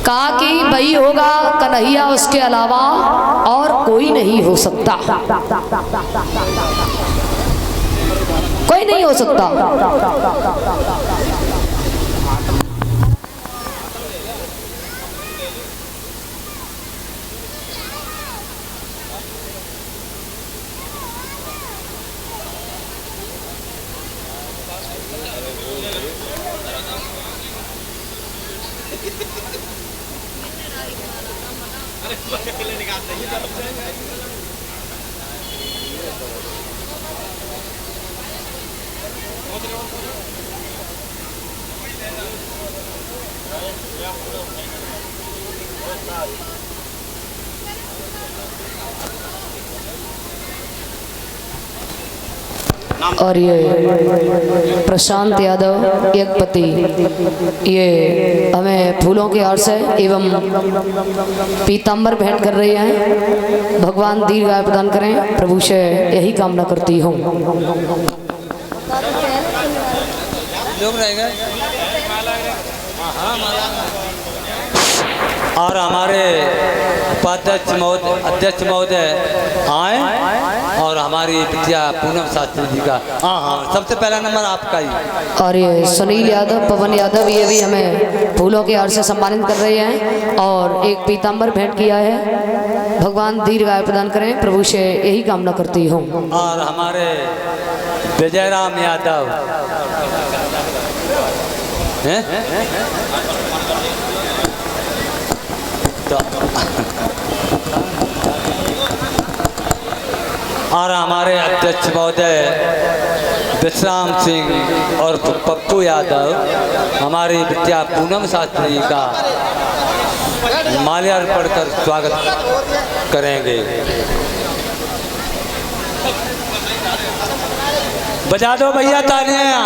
कहा कि वही होगा कन्हैया, उसके अलावा और कोई नहीं हो सकता, कोई नहीं हो सकता। और ये प्रशांत यादव एक पति, ये हमें फूलों के हार से एवं पीताम्बर भेंट कर रही हैं। भगवान दीर्घायु प्रदान करें, प्रभु से यही कामना करती हूँ। और हमारे अध्यक्ष महोदय आए और हमारी बिटिया पूनम शास्त्री जी का सबसे पहला नंबर आपका ही। और ये सुनील यादव, पवन यादव, ये भी हमें फूलों के हार से सम्मानित कर रहे हैं और एक पीताम्बर भेंट किया है। भगवान दीर्घायु प्रदान करें, प्रभु से यही कामना करती हूँ। और हमारे विजयराम यादव तो और हमारे अध्यक्ष महोदय विश्राम सिंह और पप्पू यादव हमारी बिटिया पूनम शास्त्री का माल्यार्पण कर स्वागत करेंगे। बजा दो भैया तालियां।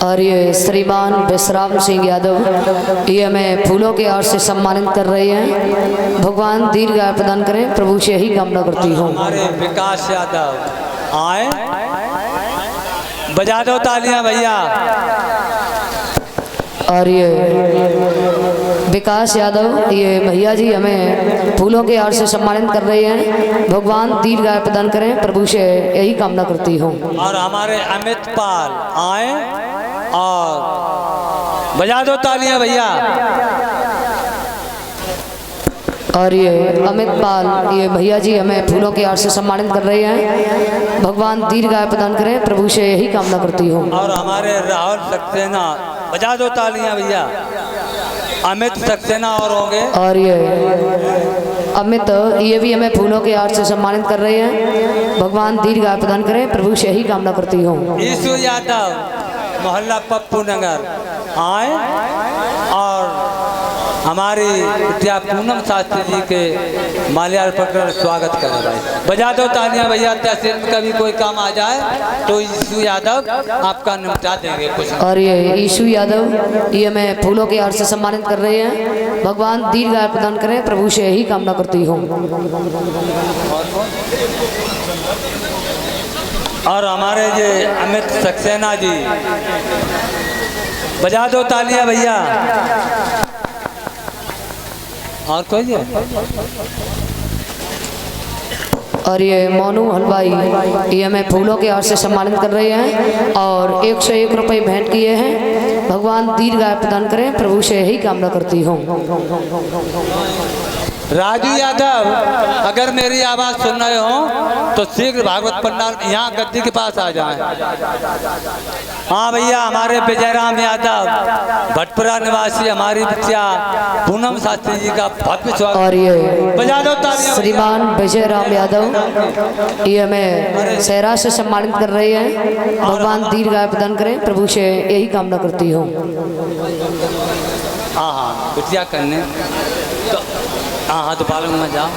और ये श्रीमान विश्राम सिंह यादव, ये हमें फूलों के हार से सम्मानित कर रहे हैं। भगवान दीर्घायु प्रदान करें, प्रभु से यही कामना करती हूँ। हमारे विकास यादव आए, बजा दो तालियां भैया। और ये विकास यादव, ये भैया जी हमें फूलों के हार से सम्मानित कर रहे हैं। भगवान दीर्घायु प्रदान करें, प्रभु से यही कामना करती हूँ। और हमारे अमित पाल आए और बजा दो तालियां भैया। और ये अमित पाल, ये भैया जी हमें फूलों के हार से सम्मानित कर रहे हैं। भगवान दीर्घायु प्रदान करें, प्रभु से यही कामना करती हूँ। और हमारे राहुल सक्सेना, बजा दो तालियां भैया। अमित सक्सेना और होंगे। और ये अमित, ये भी हमें फूलों के हार से सम्मानित कर रहे हैं। भगवान दीर्घायु प्रदान करें, प्रभु से यही कामना करती हूँ। ईशु यादव, मोहल्ला पप्पू नगर आए और हमारी बिटिया पूनम शास्त्री जी के माल्यार्पण कर स्वागत करें भाई। बजा दो तालियां भैया। तहसील में कभी कोई काम आ जाए तो ईशु यादव आपका निपटा देंगे कुछ। और ये ईशु यादव, ये हमें फूलों के हार से सम्मानित कर रहे हैं। भगवान दीर्घायु प्रदान करें, प्रभु से यही कामना करती हूँ। और हमारे ये अमित सक्सेना जी, बजा दो तालियां भैया। और कोई है? और ये मोनू हलवाई, ये हमें फूलों के हार से सम्मानित कर रहे हैं और 101 रुपये भेंट किए हैं। भगवान दीर्घायु प्रदान करें, प्रभु से यही कामना करती हूँ। राजू यादव, अगर मेरी आवाज़ सुन रहे हो तो शीघ्र भागवत पंडाल यहाँ गद्दी के पास आ जाएं। हाँ भैया, हमारे विजयराम यादव भटपुरा निवासी हमारी बिटिया पूनम शास्त्री जी का भव्य स्वागत। और ये बजा दो तालियां। श्रीमान विजयराम यादव, ये हमें सहरा से सम्मानित कर रहे हैं। भगवान दीर्घायु प्रदान करें, प्रभु से यही कामना करती हूँ। हाँ, बिटिया करने तो हाँ तो पालक में जाओ,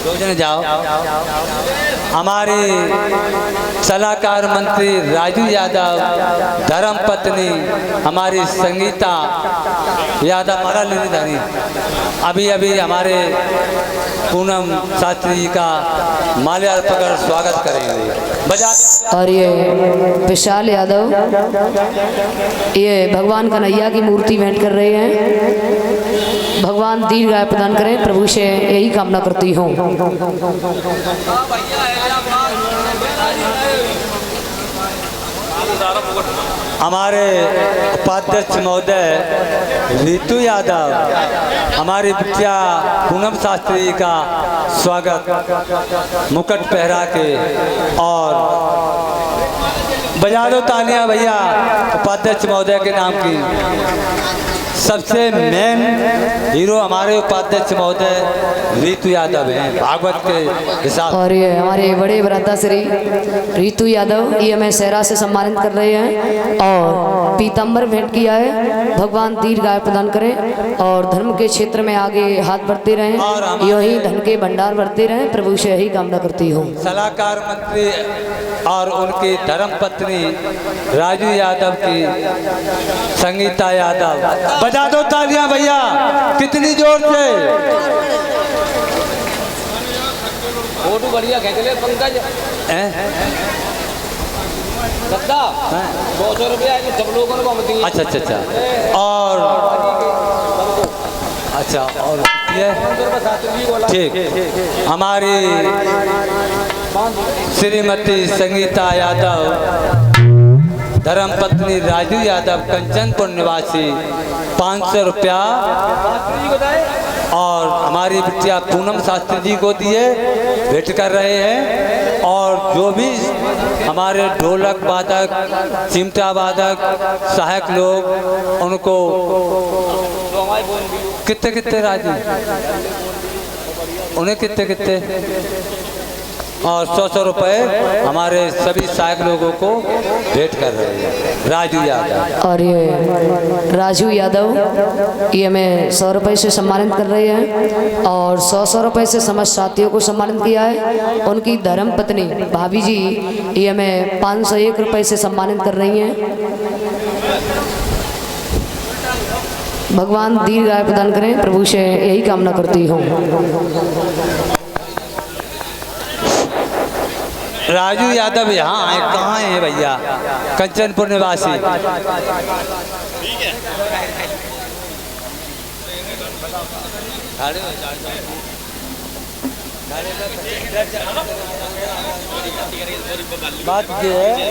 दो जने जाओ। हमारे सलाहकार मंत्री राजू यादव, धर्म पत्नी हमारी संगीता यादव, हमारा लेनेदारी अभी हमारे पूनम शास्त्री जी का माल्यार्पण कर स्वागत करेंगे। बजा और ये विशाल यादव ये भगवान कन्हैया की मूर्ति भेंट कर रहे हैं। भगवान दीर्घायु प्रदान करें, प्रभु से यही कामना करती हूँ। हमारे उपाध्यक्ष महोदय रीतू यादव हमारी बिटिया पूनम शास्त्री जी का स्वागत मुकुट पहरा के और बजा दो तालियां भैया उपाध्यक्ष महोदय के नाम की। सबसे मेन हीरो हमारे उपाध्यक्ष महोदय रीतू यादव हैं भागवत के हिसाब। और ये हमारे बड़े भ्राता श्री रीतू यादव ये हमें सहरा से सम्मानित कर रहे हैं और पीताम्बर भेंट किया है। भगवान दीर्घायु प्रदान करें और धर्म के क्षेत्र में आगे हाथ बढ़ते रहें, यही धन के भंडार बढ़ते रहें, प्रभु से यही कामना करती हूँ। सलाहकार मंत्री और उनकी धर्म पत्नी राजू यादव की संगीता यादव, बजा दो तालियां भैया कितनी जोर से। फोटो बढ़िया खींच ले पंकज। 200 रुपया सब लोगों को हम दिए। अच्छा अच्छा अच्छा और अच्छा और ये ठीक हमारी श्रीमती संगीता यादव धर्मपत्नी राजू यादव कंचनपुर निवासी 500 रुपया और हमारी बिटिया पूनम शास्त्री जी को दिए भेंट कर रहे हैं। और जो भी हमारे ढोलक वादक चिमटा वादक सहायक लोग उनको कितने कितने राजू उन्हें कितने कितने और 100 रुपए हमारे सभी सहायक लोगों को भेंट कर रहे हैं। राजू यादव और ये राजू यादव ये हमें 100 रुपये से सम्मानित कर रहे हैं और 100 रुपये से समस्त साथियों को सम्मानित किया है। उनकी धर्म पत्नी भाभी जी ये हमें 501 रुपये से सम्मानित कर रही हैं। भगवान दीर्घायु प्रदान करें, प्रभु से यही कामना करती हूँ। राजू यादव यहाँ आए, कहाँ हैं भैया? कंचनपुर निवासी। बात ये है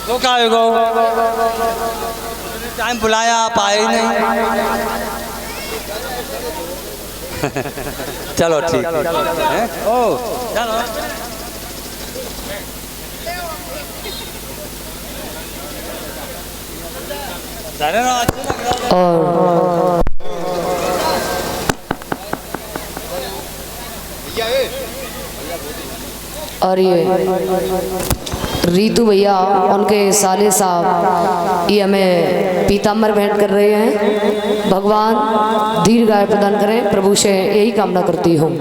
तो क्या टाइम बुलाया आप आए ही नहीं। चलो ठीक है। ओ चलो और ये रीतू भैया उनके साले साहब ये हमें पीताम्बर भेंट कर रहे हैं। भगवान दीर्घायु प्रदान करें, प्रभु से यही कामना करती हूँ।